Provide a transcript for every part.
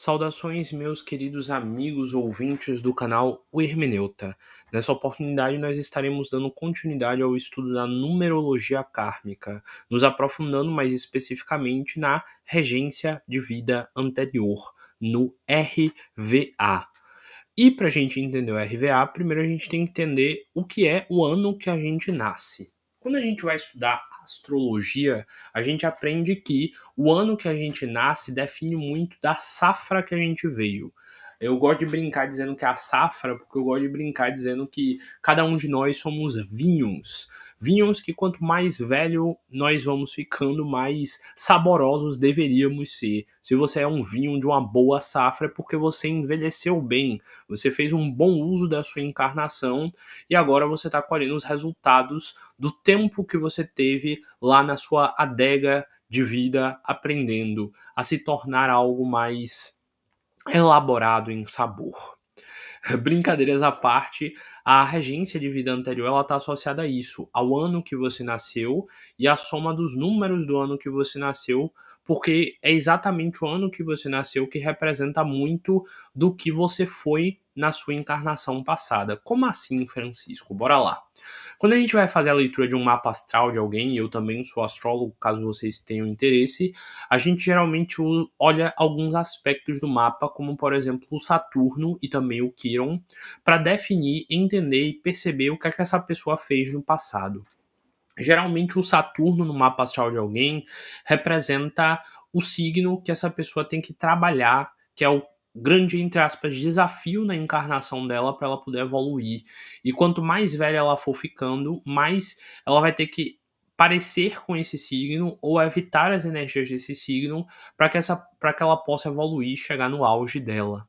Saudações, meus queridos amigos ouvintes do canal O Hermeneuta. Nessa oportunidade, nós estaremos dando continuidade ao estudo da numerologia kármica, nos aprofundando mais especificamente na regência de vida anterior, no RVA. E para a gente entender o RVA, primeiro a gente tem que entender o que é o ano que a gente nasce. Quando a gente vai estudar astrologia, a gente aprende que o ano que a gente nasce define muito da safra que a gente veio. Eu gosto de brincar dizendo que é a safra, porque eu gosto de brincar dizendo que cada um de nós somos vinhos. Vinhos que quanto mais velho nós vamos ficando, mais saborosos deveríamos ser. Se você é um vinho de uma boa safra, é porque você envelheceu bem, você fez um bom uso da sua encarnação e agora você está colhendo os resultados do tempo que você teve lá na sua adega de vida, aprendendo a se tornar algo mais elaborado em sabor. Brincadeiras à parte, a regência de vida anterior ela está associada a isso, ao ano que você nasceu e a soma dos números do ano que você nasceu, porque é exatamente o ano que você nasceu que representa muito do que você foi na sua encarnação passada. Como assim, Francisco? Bora lá. Quando a gente vai fazer a leitura de um mapa astral de alguém, e eu também sou astrólogo, caso vocês tenham interesse, a gente geralmente olha alguns aspectos do mapa, como por exemplo o Saturno e também o Quirón, para definir, entender e perceber o que é que essa pessoa fez no passado. Geralmente o Saturno no mapa astral de alguém representa o signo que essa pessoa tem que trabalhar, que é o grande, entre aspas, desafio na encarnação dela para ela poder evoluir. E quanto mais velha ela for ficando, mais ela vai ter que parecer com esse signo ou evitar as energias desse signo para que ela possa evoluir e chegar no auge dela.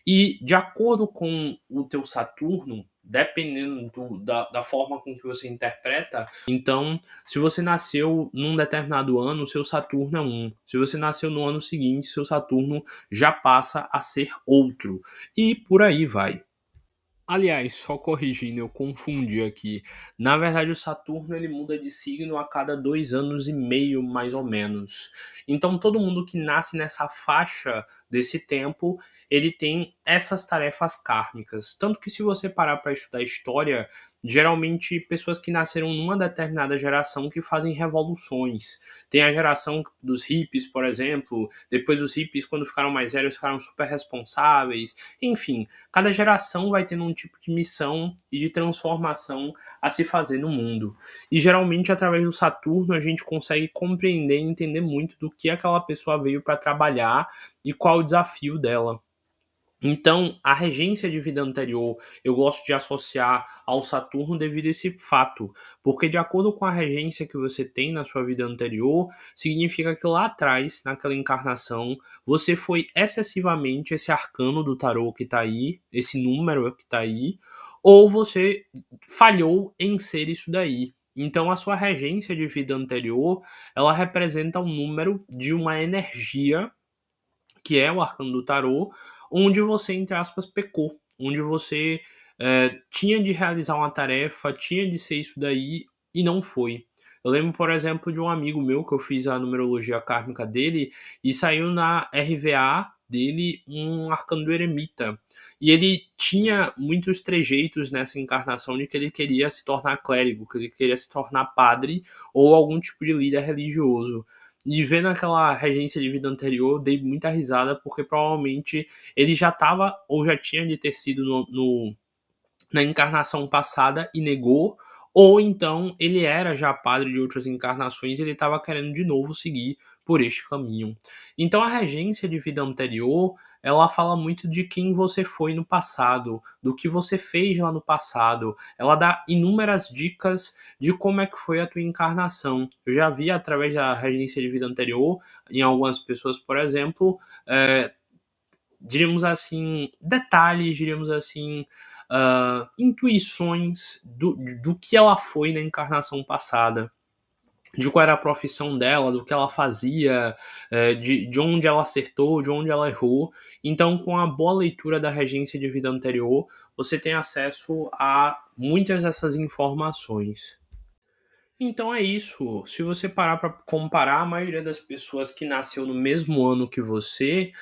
E de acordo com o teu Saturno, dependendo da forma com que você interpreta, então, se você nasceu num determinado ano, seu Saturno é um. Se você nasceu no ano seguinte, seu Saturno já passa a ser outro. E por aí vai. Aliás, só corrigindo, eu confundi aqui. Na verdade, o Saturno ele muda de signo a cada 2 anos e meio, mais ou menos. Então, todo mundo que nasce nessa faixa desse tempo, ele tem essas tarefas kármicas. Tanto que se você parar para estudar história, geralmente pessoas que nasceram numa determinada geração que fazem revoluções. Tem a geração dos hippies, por exemplo. Depois os hippies, quando ficaram mais velhos, ficaram super responsáveis. Enfim, cada geração vai tendo um tipo de missão e de transformação a se fazer no mundo. E geralmente, através do Saturno, a gente consegue compreender e entender muito do que aquela pessoa veio para trabalhar e qual o desafio dela. Então, a regência de vida anterior eu gosto de associar ao Saturno devido a esse fato, porque de acordo com a regência que você tem na sua vida anterior, significa que lá atrás, naquela encarnação, você foi excessivamente esse arcano do tarô que está aí, esse número que está aí, ou você falhou em ser isso daí. Então, a sua regência de vida anterior, ela representa um número de uma energia que é o arcano do tarô, onde você, entre aspas, pecou, onde você tinha de realizar uma tarefa, tinha de ser isso daí e não foi. Eu lembro, por exemplo, de um amigo meu que eu fiz a numerologia kármica dele e saiu na RVA dele um arcano do eremita. E ele tinha muitos trejeitos nessa encarnação de que ele queria se tornar clérigo, que ele queria se tornar padre ou algum tipo de líder religioso. E vendo aquela regência de vida anterior, dei muita risada, porque provavelmente ele já estava, ou já tinha de ter sido na encarnação passada e negou, ou então ele era já padre de outras encarnações e ele estava querendo de novo seguir por este caminho. Então a regência de vida anterior, ela fala muito de quem você foi no passado, do que você fez lá no passado. Ela dá inúmeras dicas de como é que foi a tua encarnação. Eu já vi através da regência de vida anterior, em algumas pessoas, por exemplo, diríamos assim, detalhes, diríamos assim, intuições do que ela foi na encarnação passada, de qual era a profissão dela, do que ela fazia, de onde ela acertou, de onde ela errou. Então, com a boa leitura da regência de vida anterior, você tem acesso a muitas dessas informações. Então é isso. Se você parar para comparar, a maioria das pessoas que nasceu no mesmo ano que você,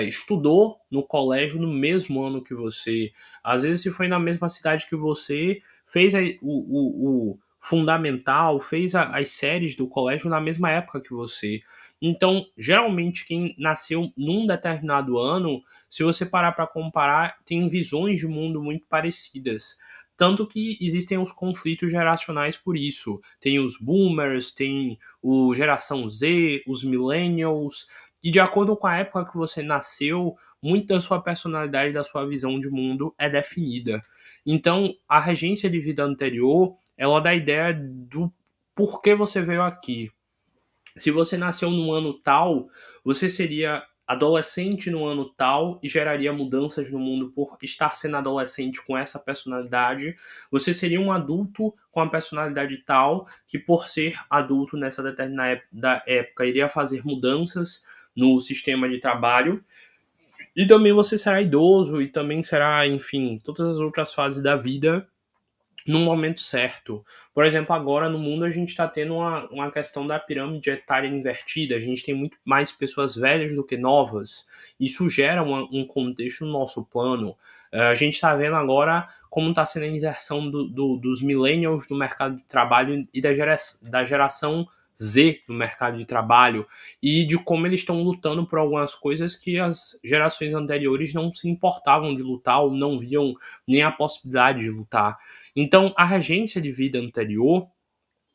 estudou no colégio no mesmo ano que você, às vezes se foi na mesma cidade que você, fez o fundamental, fez as séries do colégio na mesma época que você. Então, geralmente, quem nasceu num determinado ano, se você parar para comparar, tem visões de mundo muito parecidas. Tanto que existem os conflitos geracionais por isso. Tem os boomers, tem o geração Z, os millennials, e de acordo com a época que você nasceu, muito da sua personalidade, da sua visão de mundo é definida. Então, a regência de vida anterior, ela dá a ideia do porquê você veio aqui. Se você nasceu num ano tal, você seria adolescente no ano tal e geraria mudanças no mundo por estar sendo adolescente com essa personalidade. Você seria um adulto com a personalidade tal que, por ser adulto nessa determinada época, iria fazer mudanças no sistema de trabalho. E também você será idoso e também será, enfim, todas as outras fases da vida no momento certo. Por exemplo, agora no mundo a gente está tendo uma questão da pirâmide etária invertida, a gente tem muito mais pessoas velhas do que novas, isso gera um contexto no nosso plano. A gente está vendo agora como está sendo a inserção dos millennials no mercado de trabalho e da geração Z no mercado de trabalho, e de como eles estão lutando por algumas coisas que as gerações anteriores não se importavam de lutar ou não viam nem a possibilidade de lutar. Então, a regência de vida anterior,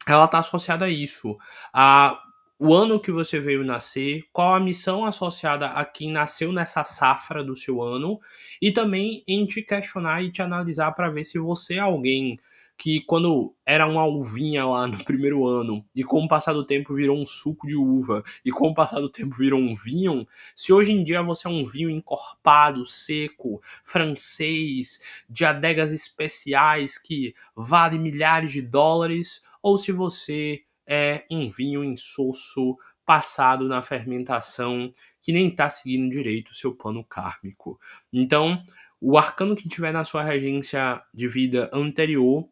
ela está associada a isso, a o ano que você veio nascer, qual a missão associada a quem nasceu nessa safra do seu ano, e também em te questionar e te analisar para ver se você é alguém que, quando era uma uvinha lá no primeiro ano, e com o passar do tempo virou um suco de uva, e com o passar do tempo virou um vinho, se hoje em dia você é um vinho encorpado, seco, francês, de adegas especiais que vale milhares de dólares, ou se você é um vinho insosso, passado na fermentação, que nem está seguindo direito o seu plano kármico. Então, o arcano que tiver na sua regência de vida anterior,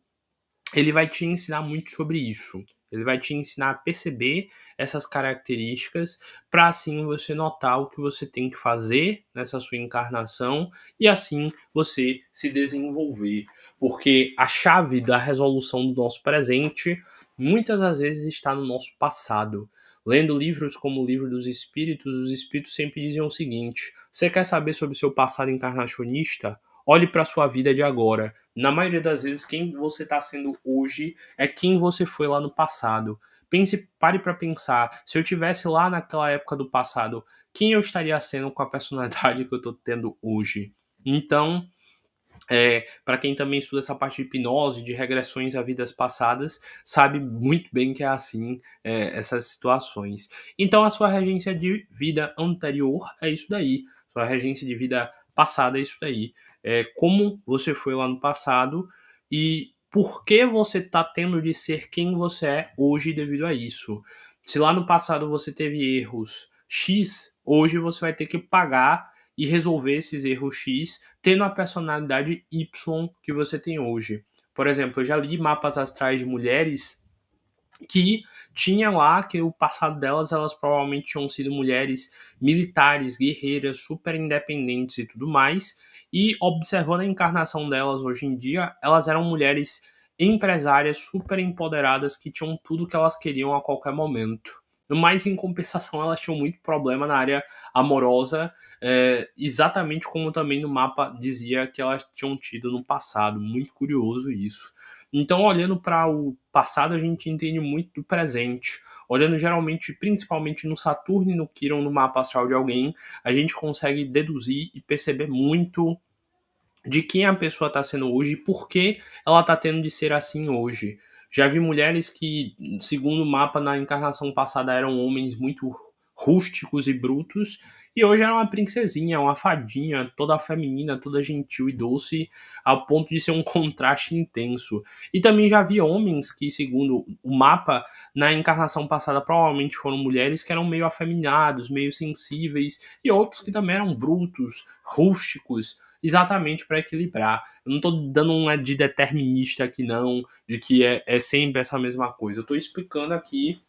ele vai te ensinar muito sobre isso. Ele vai te ensinar a perceber essas características para assim você notar o que você tem que fazer nessa sua encarnação e assim você se desenvolver. Porque a chave da resolução do nosso presente muitas das vezes está no nosso passado. Lendo livros como o Livro dos Espíritos, os espíritos sempre dizem o seguinte: você quer saber sobre o seu passado encarnacionista? Olhe para a sua vida de agora. Na maioria das vezes, quem você está sendo hoje é quem você foi lá no passado. Pare para pensar. Se eu tivesse lá naquela época do passado, quem eu estaria sendo com a personalidade que eu estou tendo hoje? Então, para quem também estuda essa parte de hipnose, de regressões a vidas passadas, sabe muito bem que é assim, essas situações. Então, a sua regência de vida anterior é isso daí. Sua regência de vida passada é isso daí. Como você foi lá no passado e por que você está tendo de ser quem você é hoje devido a isso. Se lá no passado você teve erros X, hoje você vai ter que pagar e resolver esses erros X tendo a personalidade Y que você tem hoje. Por exemplo, eu já li mapas astrais de mulheres que tinha lá que o passado delas, elas provavelmente tinham sido mulheres militares, guerreiras, super independentes e tudo mais, e observando a encarnação delas hoje em dia, elas eram mulheres empresárias super empoderadas que tinham tudo que elas queriam a qualquer momento. Mas, em compensação, elas tinham muito problema na área amorosa, exatamente como também no mapa dizia que elas tinham tido no passado. Muito curioso isso. Então, olhando para o passado, a gente entende muito do presente. Olhando geralmente, principalmente no Saturno e no Quirón, no mapa astral de alguém, a gente consegue deduzir e perceber muito de quem a pessoa está sendo hoje e por que ela está tendo de ser assim hoje. Já vi mulheres que, segundo o mapa, na encarnação passada eram homens muito rústicos e brutos, e hoje era uma princesinha, uma fadinha, toda feminina, toda gentil e doce, ao ponto de ser um contraste intenso. E também já vi homens que, segundo o mapa, na encarnação passada provavelmente foram mulheres que eram meio afeminados, meio sensíveis, e outros que também eram brutos, rústicos, exatamente para equilibrar. Eu não estou dando uma de determinista aqui não, de que é sempre essa mesma coisa. Eu estou explicando aqui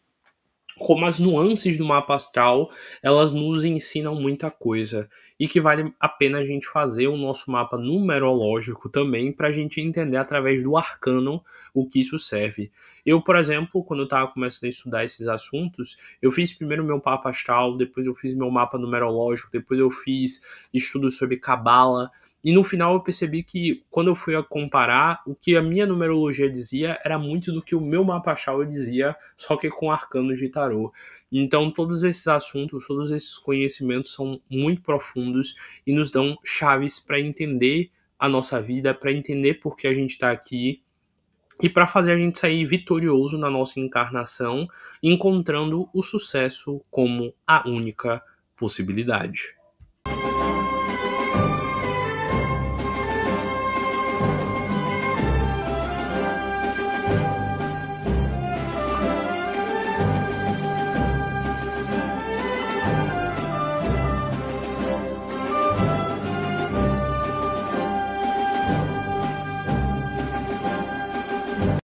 como as nuances do mapa astral, elas nos ensinam muita coisa e que vale a pena a gente fazer o nosso mapa numerológico também para a gente entender através do arcano o que isso serve. Eu, por exemplo, quando eu estava começando a estudar esses assuntos, eu fiz primeiro meu mapa astral, depois eu fiz meu mapa numerológico, depois eu fiz estudos sobre cabala. E no final eu percebi que, quando eu fui a comparar, o que a minha numerologia dizia era muito do que o meu mapa astral dizia, só que com arcanos de tarô. Então todos esses assuntos, todos esses conhecimentos são muito profundos e nos dão chaves para entender a nossa vida, para entender por que a gente está aqui e para fazer a gente sair vitorioso na nossa encarnação, encontrando o sucesso como a única possibilidade.